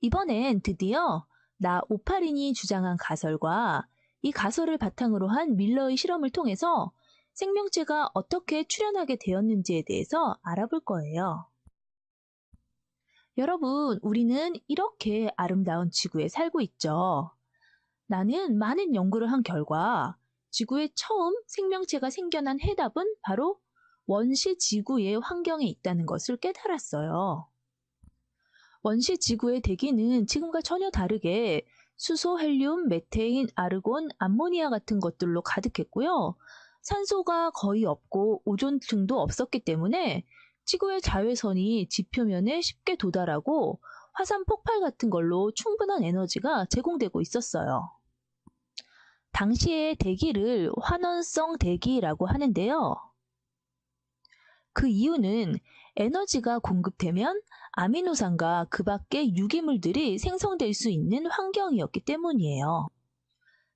이번엔 드디어 나 오파린이 주장한 가설과 이 가설을 바탕으로 한 밀러의 실험을 통해서 생명체가 어떻게 출현하게 되었는지에 대해서 알아볼 거예요. 여러분, 우리는 이렇게 아름다운 지구에 살고 있죠. 나는 많은 연구를 한 결과 지구에 처음 생명체가 생겨난 해답은 바로 원시 지구의 환경에 있다는 것을 깨달았어요. 원시 지구의 대기는 지금과 전혀 다르게 수소, 헬륨, 메테인, 아르곤, 암모니아 같은 것들로 가득했고요. 산소가 거의 없고 오존층도 없었기 때문에 지구의 자외선이 지표면에 쉽게 도달하고 화산 폭발 같은 걸로 충분한 에너지가 제공되고 있었어요. 당시의 대기를 환원성 대기라고 하는데요. 그 이유는 에너지가 공급되면 아미노산과 그 밖의 유기물들이 생성될 수 있는 환경이었기 때문이에요.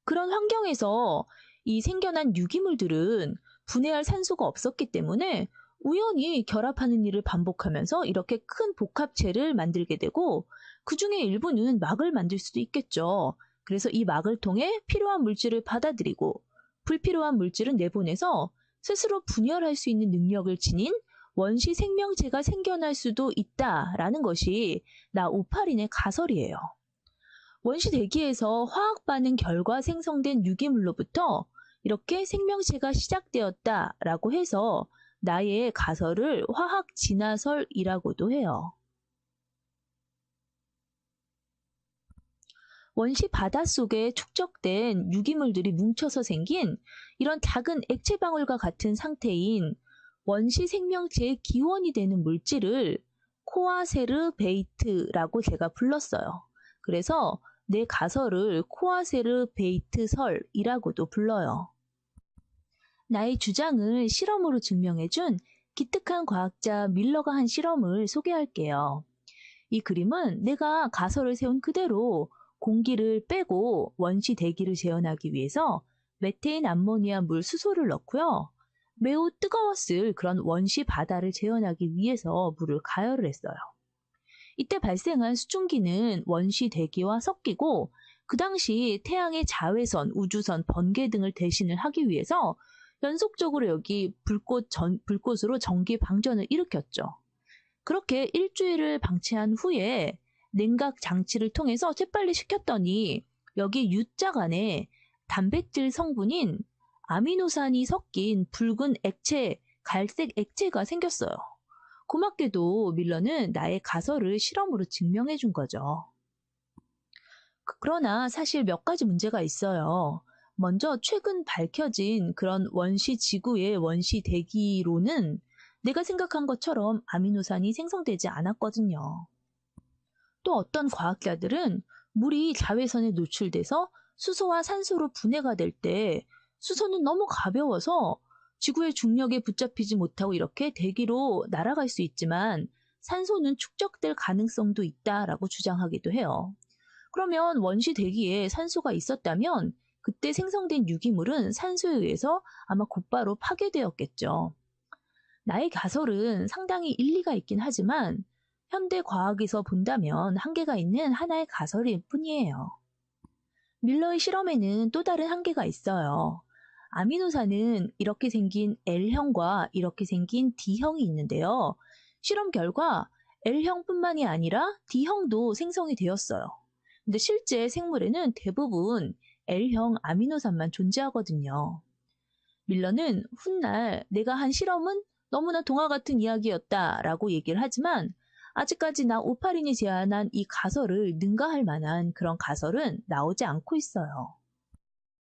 그런 환경에서 이 생겨난 유기물들은 분해할 산소가 없었기 때문에 우연히 결합하는 일을 반복하면서 이렇게 큰 복합체를 만들게 되고 그 중에 일부는 막을 만들 수도 있겠죠. 그래서 이 막을 통해 필요한 물질을 받아들이고 불필요한 물질은 내보내서 스스로 분열할 수 있는 능력을 지닌 원시 생명체가 생겨날 수도 있다라는 것이 나오파린의 가설이에요. 원시 대기에서 화학 반응 결과 생성된 유기물로부터 이렇게 생명체가 시작되었다라고 해서 나의 가설을 화학 진화설이라고도 해요. 원시 바닷속에 축적된 유기물들이 뭉쳐서 생긴 이런 작은 액체 방울과 같은 상태인 원시 생명체의 기원이 되는 물질을 코아세르베이트라고 제가 불렀어요. 그래서 내 가설을 코아세르베이트설이라고도 불러요. 나의 주장을 실험으로 증명해준 기특한 과학자 밀러가 한 실험을 소개할게요. 이 그림은 내가 가설을 세운 그대로 공기를 빼고 원시 대기를 재현하기 위해서 메테인, 암모니아, 물, 수소를 넣고요. 매우 뜨거웠을 그런 원시 바다를 재현하기 위해서 물을 가열을 했어요. 이때 발생한 수증기는 원시 대기와 섞이고 그 당시 태양의 자외선, 우주선, 번개 등을 대신을 하기 위해서 연속적으로 여기 불꽃으로 전기 방전을 일으켰죠. 그렇게 일주일을 방치한 후에 냉각 장치를 통해서 재빨리 식혔더니 여기 U자 안에 단백질 성분인 아미노산이 섞인 붉은 액체, 갈색 액체가 생겼어요. 고맙게도 밀러는 나의 가설을 실험으로 증명해 준 거죠. 그러나 사실 몇 가지 문제가 있어요. 먼저 최근 밝혀진 그런 원시 지구의 원시 대기로는 내가 생각한 것처럼 아미노산이 생성되지 않았거든요. 또 어떤 과학자들은 물이 자외선에 노출돼서 수소와 산소로 분해가 될 때 수소는 너무 가벼워서 지구의 중력에 붙잡히지 못하고 이렇게 대기로 날아갈 수 있지만 산소는 축적될 가능성도 있다라고 주장하기도 해요. 그러면 원시 대기에 산소가 있었다면 그때 생성된 유기물은 산소에 의해서 아마 곧바로 파괴되었겠죠. 나의 가설은 상당히 일리가 있긴 하지만 현대 과학에서 본다면 한계가 있는 하나의 가설일 뿐이에요. 밀러의 실험에는 또 다른 한계가 있어요. 아미노산은 이렇게 생긴 L형과 이렇게 생긴 D형이 있는데요. 실험 결과 L형뿐만이 아니라 D형도 생성이 되었어요. 근데 실제 생물에는 대부분 L형 아미노산만 존재하거든요. 밀러는 훗날 내가 한 실험은 너무나 동화 같은 이야기였다라고 얘기를 하지만 아직까지 나오파린이 제안한 이 가설을 능가할 만한 그런 가설은 나오지 않고 있어요.